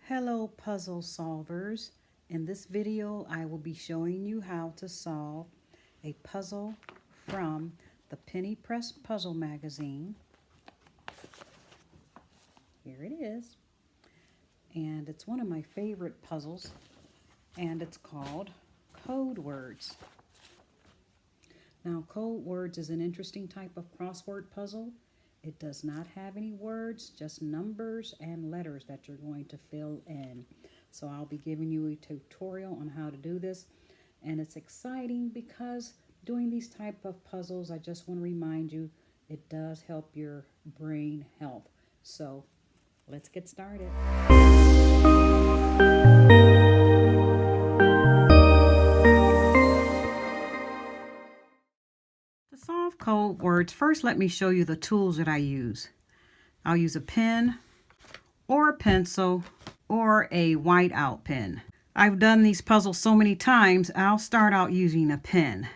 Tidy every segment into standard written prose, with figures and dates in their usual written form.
Hello puzzle solvers. In this video I will be showing you how to solve a puzzle from the Penny Press Puzzle Magazine. Here it is. And it's one of my favorite puzzles, and it's called Codewords. Now Codewords is an interesting type of crossword puzzle. It does not have any words, just numbers and letters that you're going to fill in. So I'll be giving you a tutorial on how to do this. And it's exciting because doing these type of puzzles, I just want to remind you, it does help your brain health. So let's get started. To solve Codewords, first let me show you the tools that I use. I'll use a pen or a pencil or a whiteout pen. I've done these puzzles so many times, I'll start out using a pen.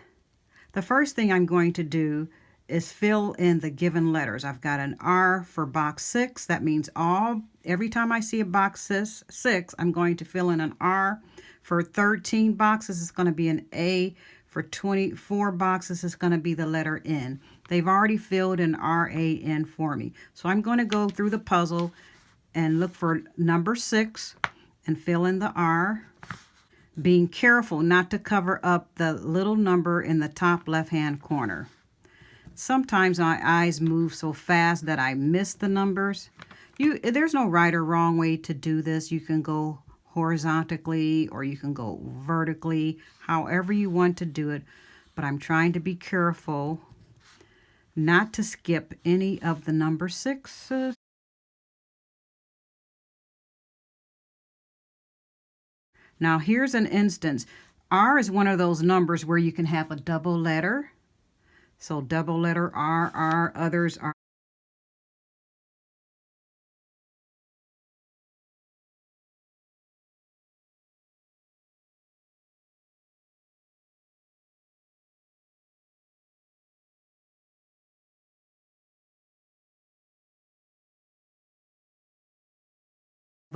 The first thing I'm going to do is fill in the given letters. I've got an R for box 6. That means every time I see a box 6, I'm going to fill in an R. For 13 boxes, it's going to be an A. For 24 boxes, it's going to be the letter N. They've already filled in R-A-N for me. So I'm going to go through the puzzle and look for number 6 and fill in the R, being careful not to cover up the little number in the top left-hand corner. Sometimes my eyes move so fast that I miss the numbers. There's no right or wrong way to do this. You can go horizontally or you can go vertically, however you want to do it, but I'm trying to be careful not to skip any of the number 6s. Now here's an instance. R is one of those numbers where you can have a double letter. So double letter R, others are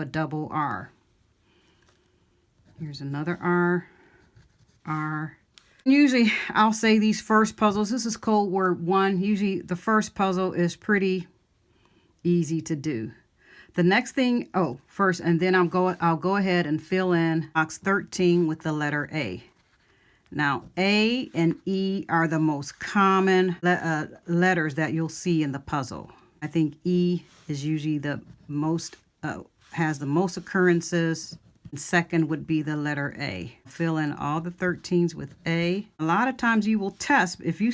a double R. Here's another R, R. Usually I'll say these first puzzles, this is code word 1. Usually the first puzzle is pretty easy to do. The next thing, first, and then I'll go ahead and fill in box 13 with the letter A. Now A and E are the most common letters that you'll see in the puzzle. I think E is usually the most, has the most occurrences. Second would be the letter A. Fill in all the 13s with A. A lot of times you will test if you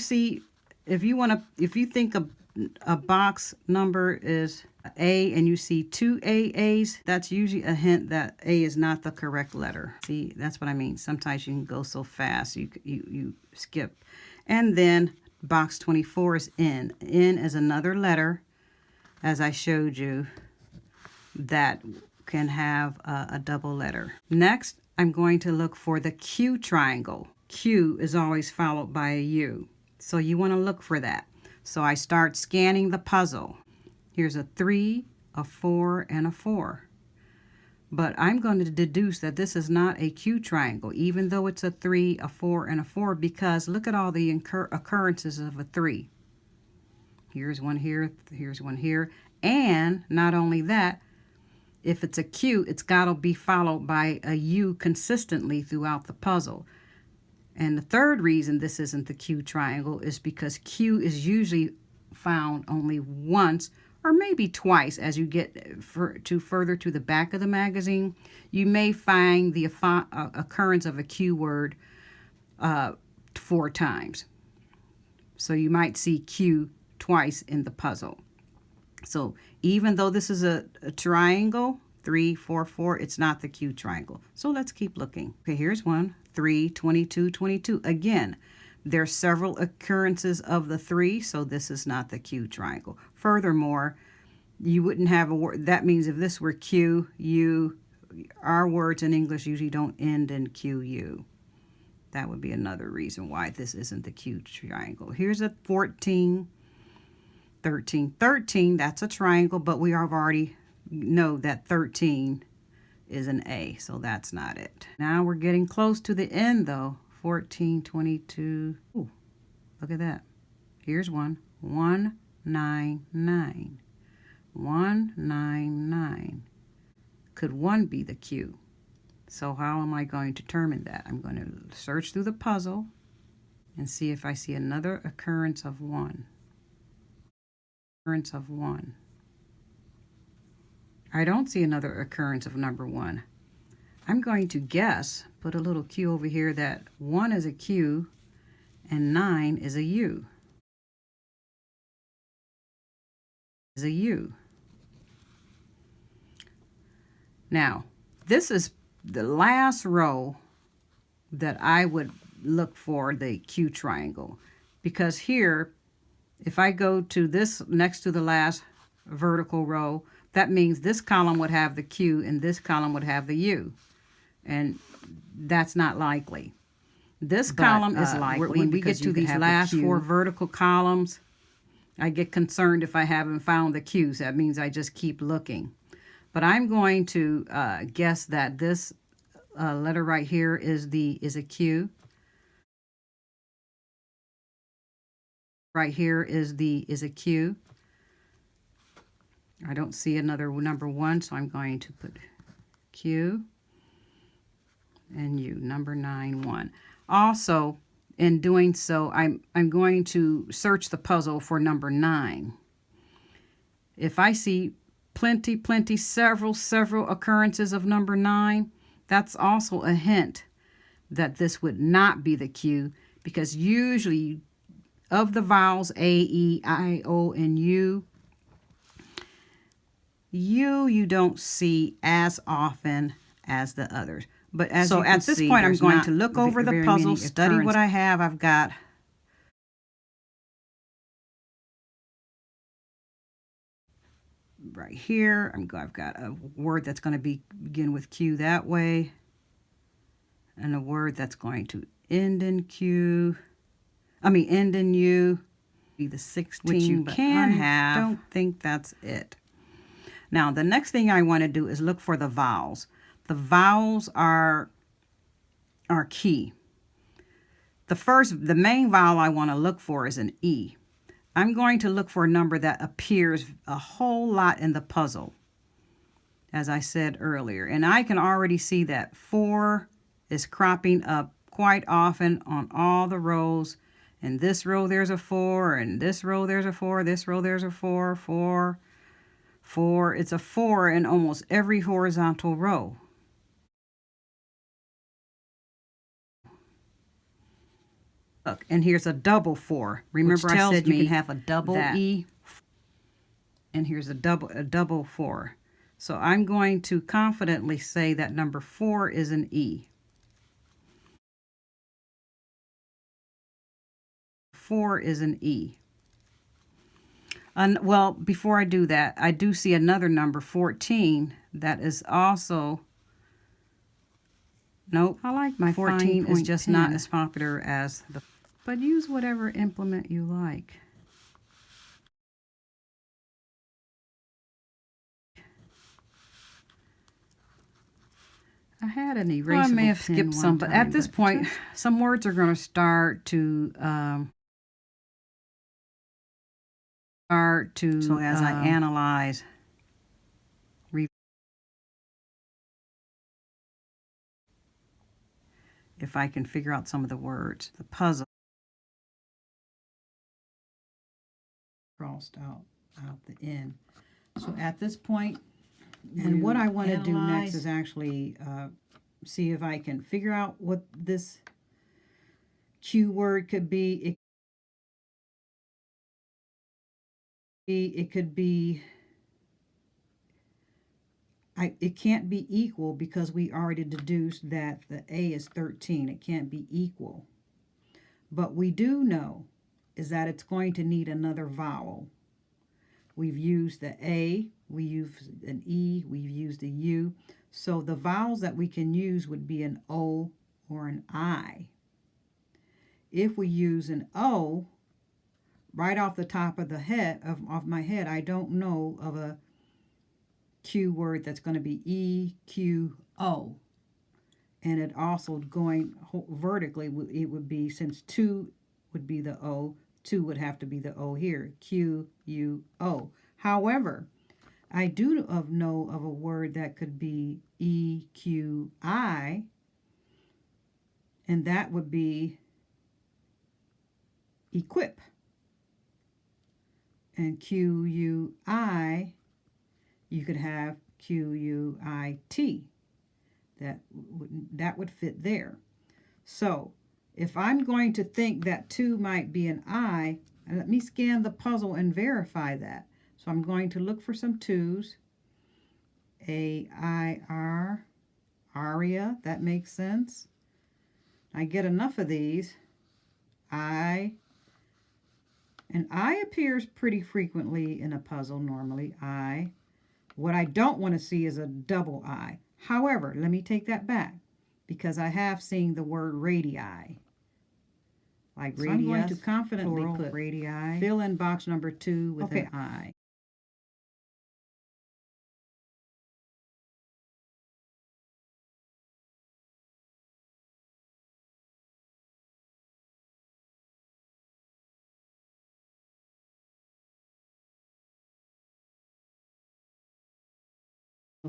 think a box number is A and you see 2 AAs, that's usually a hint that A is not the correct letter. See, that's what I mean. Sometimes you can go so fast you skip. And then box 24 is N. N is another letter, as I showed you, that can have a double letter. Next, I'm going to look for the Q triangle. Q is always followed by a U. So you want to look for that. So I start scanning the puzzle. Here's a 3, a 4, and a 4. But I'm going to deduce that this is not a Q triangle, even though it's a 3, a 4, and a 4, because look at all the occurrences of a 3. Here's one here, here's one here. And not only that, if it's a Q, it's got to be followed by a U consistently throughout the puzzle. And the third reason this isn't the Q triangle is because Q is usually found only once or maybe twice as you get further to the back of the magazine. You may find the occurrence of a Q word 4 times. So you might see Q twice in the puzzle. So even though this is a triangle, 3, 4, 4, it's not the Q triangle. So let's keep looking. Okay, here's one, 3, 22, 22. Again, there's several occurrences of the 3, so this is not the Q triangle. Furthermore, you wouldn't have a word. That means if this were Q, U, our words in English usually don't end in QU. That would be another reason why this isn't the Q triangle. Here's a 14. 13. 13, that's a triangle, but we have already know that 13 is an A, so that's not it. Now we're getting close to the end though. 14, 22. Ooh, look at that. Here's one. 199. 199. Could 1 be the Q? So how am I going to determine that? I'm going to search through the puzzle and see if I see another occurrence of 1. Occurrence of 1. I don't see another occurrence of number 1. I'm going to guess, put a little Q over here, that 1 is a Q and 9 is a U. Is a U. Now, this is the last row that I would look for the Q triangle, because here, if I go to this next to the last vertical row, that means this column would have the Q and this column would have the U, and that's not likely. This column is likely. When we get to these last 4 vertical columns, I get concerned if I haven't found the Q's. That means I just keep looking. But I'm going to guess that this letter right here is a Q. Right here is a Q. I don't see another number 1, so I'm going to put Q and U, number 9, 1. Also, in doing so, I'm going to search the puzzle for number 9. If I see several occurrences of number 9, that's also a hint that this would not be the Q, because usually of the vowels A, E, I, O, and U, you don't see as often as the others. But as you can at this point, I'm going to look over the puzzle, study what I have. I've got right here. I've got a word that's going to begin with Q that way, and a word that's going to end in Q. End in U. Be the 16, which you can have. I don't think that's it. Now, the next thing I want to do is look for the vowels. The vowels are key. The main vowel I want to look for is an E. I'm going to look for a number that appears a whole lot in the puzzle, as I said earlier. And I can already see that 4 is cropping up quite often on all the rows. In this row, there's a 4. In this row, there's a 4. This row, there's a 4. 4. 4. It's a 4 in almost every horizontal row. Look, and here's a double 4. Remember I said you can have a double E, and here's a double 4. So I'm going to confidently say that number 4 is an E. 4 is an E. Well, before I do that, I do see another number, 14, that is also, nope, I like my 14 is just not as popular as the, but use whatever implement you like. I had an erasable pen. I may have skipped some, but at this point, some words are going to start to so as I analyze, if I can figure out some of the words, the puzzle crossed out the end. So at this point, and what I want to do next is actually see if I can figure out what this Q word could be. It could be, it can't be equal because we already deduced that the A is 13. It can't be equal. But we do know is that it's going to need another vowel. We've used the A, we used an E, we've used a U. So the vowels that we can use would be an O or an I. If we use an O, right off the top of the head of my head, I don't know of Q word that's going to be EQO. And it also going vertically, it would be, since 2 would be the O, 2 would have to be the O here, QUO. However, I do know of a word that could be EQI, and that would be equip. And QUI, you could have QUIT. That would fit there. So if I'm going to think that 2 might be an I, let me scan the puzzle and verify that. So I'm going to look for some 2's. AIR, aria, that makes sense. I get enough of these. I, and I appears pretty frequently in a puzzle normally. I. What I don't want to see is a double I. However, let me take that back, because I have seen the word radii. Like radius, I'm going to confidently put radii. Fill in box number 2 with an I.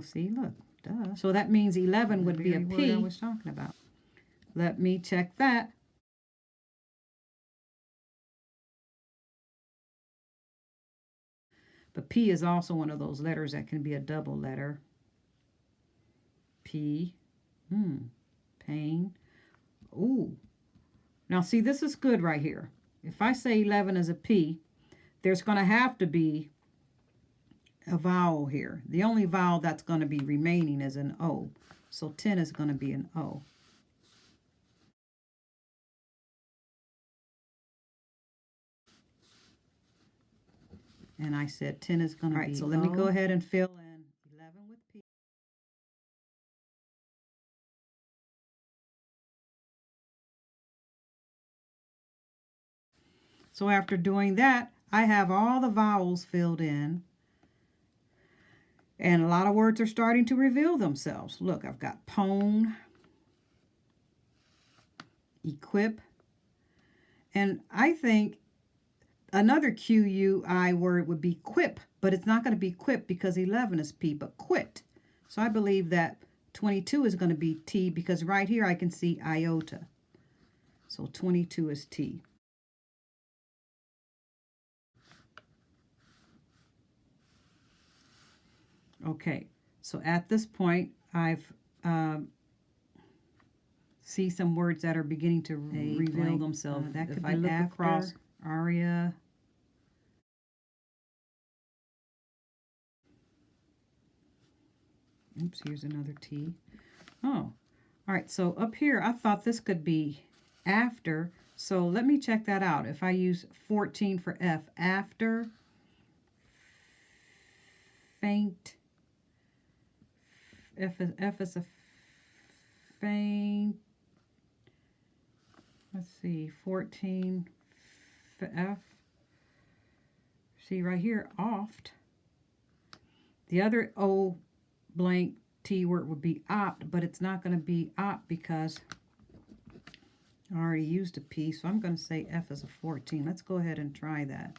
See, look, duh. So that means 11 would be a P I was talking about. Let me check that. But P is also one of those letters that can be a double letter. P. Pain. Ooh. Now see, this is good right here. If I say 11 is a P, there's going to have to be a vowel here. The only vowel that's going to be remaining is an O. So 10 is going to be an O. And I said 10 is going to be O. So let me go ahead and fill in 11 with P. So after doing that, I have all the vowels filled in. And a lot of words are starting to reveal themselves. Look, I've got pone, equip, and I think another QUI word would be quip, but it's not going to be quip because 11 is P, but quit. So I believe that 22 is going to be T, because right here I can see iota. So 22 is T. Okay, so at this point, I've see some words that are beginning to reveal themselves. That could be I look after, across aria. Oops, here's another T. Oh, all right, so up here, I thought this could be after. So let me check that out. If I use 14 for F, after, faint. F is a faint. Let's see, 14 for F. See right here, oft. The other O blank T word would be opt, but it's not going to be opt because I already used a P, so I'm going to say F is a 14. Let's go ahead and try that.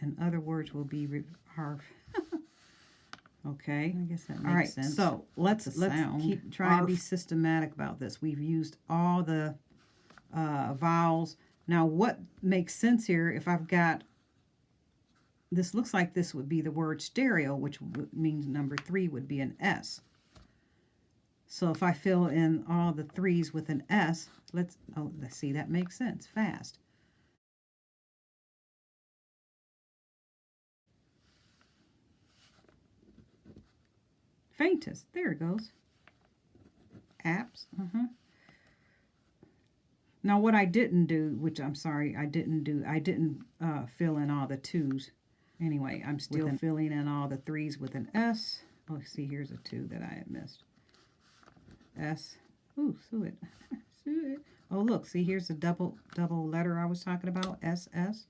And other words will be okay. I guess that makes sense. So let's keep trying to be systematic about this. We've used all the vowels. Now what makes sense here, if I've got, this looks like this would be the word stereo, which means number 3 would be an S. So if I fill in all the 3's with an S, let's see, that makes sense, fast. Faintest, there it goes. Apps, Now what I didn't do, which I'm sorry, I didn't fill in all the 2's. Anyway, I'm still filling in all the 3's with an S. Oh, see, here's a 2 that I had missed. S. Ooh, suet. Suet. Oh, look, see, here's the double letter I was talking about, SS.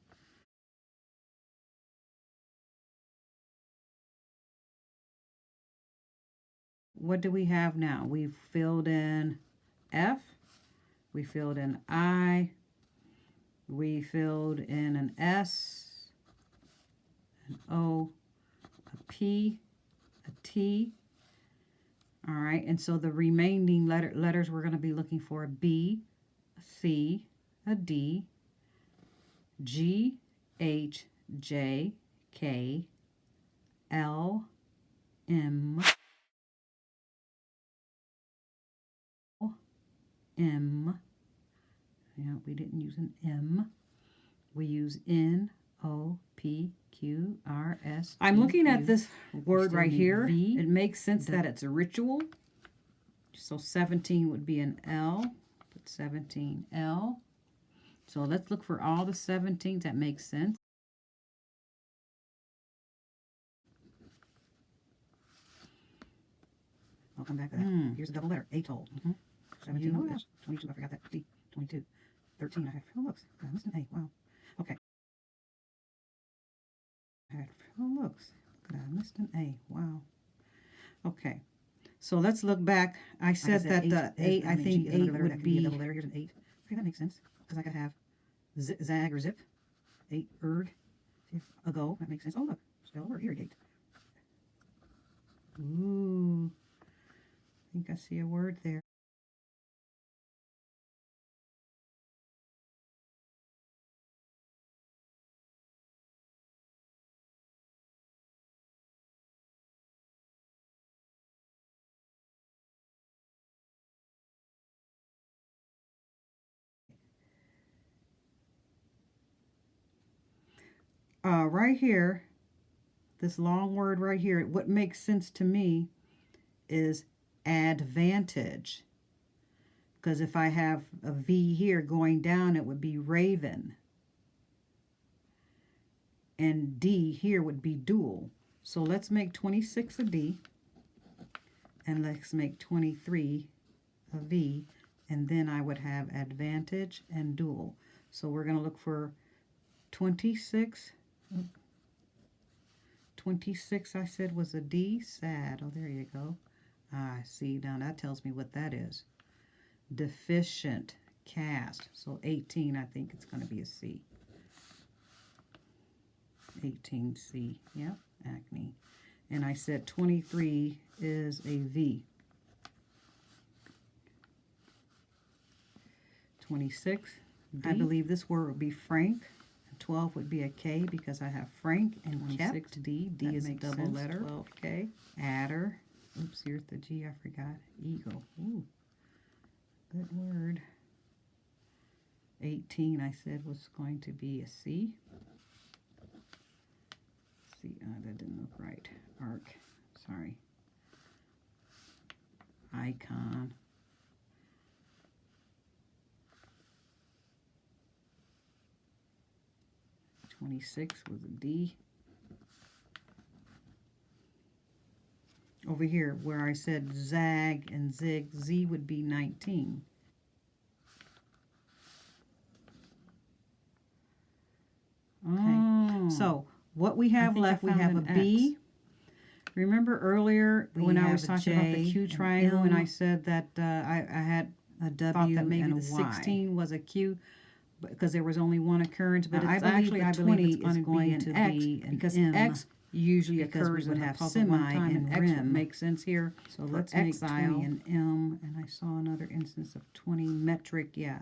what do we have now? We've filled in F, we filled in I, we filled in an S, an O, a P, a T. All right, and so the remaining letters we're going to be looking for: B, a C, a D, G, H, J, K, L, M, M. Yeah, we didn't use an M. We use N, O, P, Q, R, S. I'm looking at this word right here. V. It makes sense that it's a ritual. So 17 would be an L. Put 17 L. So let's look for all the 17s. That makes sense. I'll come back to that. Here's a double letter. Atoll. 17. Oh, yes. 22. I forgot that. D. 22. 13. I have. Oh, looks. I missed an A. Wow. Okay. Oh, looks. I missed an A. Wow. Okay. So let's look back. I said that the 8, I think 8 would be a double letter. Here's an 8. Okay, that makes sense. Because I could have zag or zip. 8, erg. Ago. That makes sense. Oh, look. Spell or irrigate. Ooh. I think I see a word there. Right here, this long word right here, what makes sense to me is advantage. Because if I have a V here going down, it would be raven. And D here would be dual. So let's make 26 a D. And let's make 23 a V. And then I would have advantage and dual. So we're going to look for 26. 26 I said was a D. Sad. Oh, there you go. Ah, see, now that tells me what that is. Deficient. Cast. So 18, I think it's going to be a C. 18C. Yep, acne. And I said 23 is a V. 26. D. I believe this word would be frank. 12 would be a K because I have frank and kept. D. D is a double letter. 12K. Adder. Oops, here's the G. I forgot. Eagle. Ooh, good word. 18 I said was going to be a C. C. That didn't look right. Arc. Sorry. Icon. $26 was a D. Over here, where I said zag and zig, Z would be 19. Oh. So what we have left, we have a B. Remember earlier when I was talking about the Q triangle and I said that I had a W that maybe the 16 was a Q because there was only one occurrence, but I believe it's going to be an because X usually occurs would have semi and rim. Makes sense here. So let's make 20 an M, and I saw another instance of 20 metric, yeah,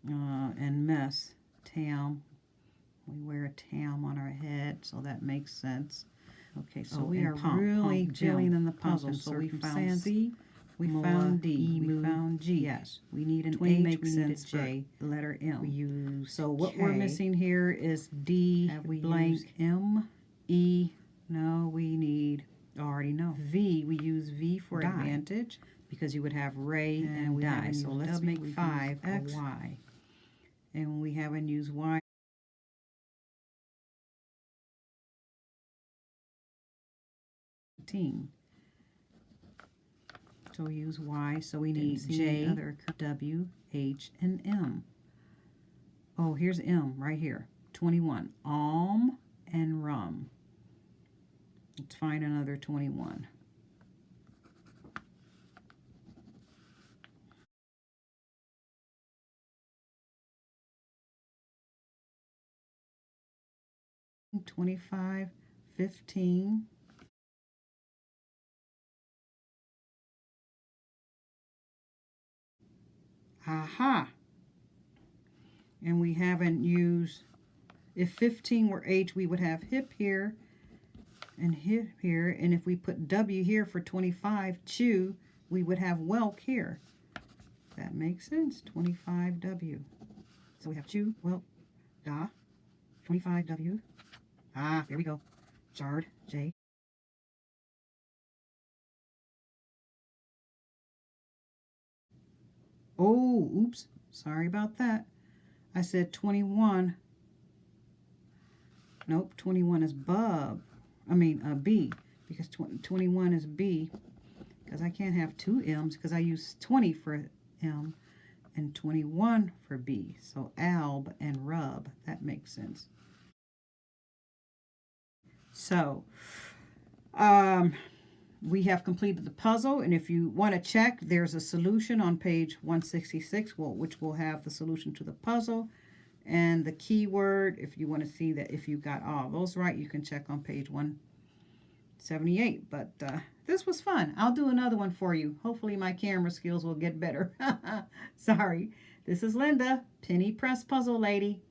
and mess, tam. We wear a tam on our head, so that makes sense. Okay, so we are really filling in the puzzle. So we found C, we found D, we found G. Yes, we need an H, we need a J, letter M. We use so what we're missing here is D, blank, M, E. No, we need, already know. V, we use V for advantage because you would have ray and die. So let's make 5 X, Y. And we haven't used Y. So we use Y, so we need J, W, H, and M. Oh, here's M right here. 21. Alm and rum. Let's find another 21. 25, 15. Aha. And we haven't used, if 15 were H, we would have hip here and hip here. And if we put W here for 25, chew, we would have whelk here. That makes sense. 25W. So we have chew, whelk, da, 25W. Ah, there we go. Jard, J. Oh, oops. Sorry about that. I said 21. Nope, 21 is bub. I mean, B. Because 21 is B. Because I can't have two M's because I use 20 for M and 21 for B. So alb and rub. That makes sense. So, we have completed the puzzle, and if you want to check, there's a solution on page 166, which will have the solution to the puzzle and the keyword. If you want to see that if you got all those right, you can check on page 178. But this was fun. I'll do another one for you. Hopefully my camera skills will get better. Sorry. This is Linda, Penny Press Puzzle Lady.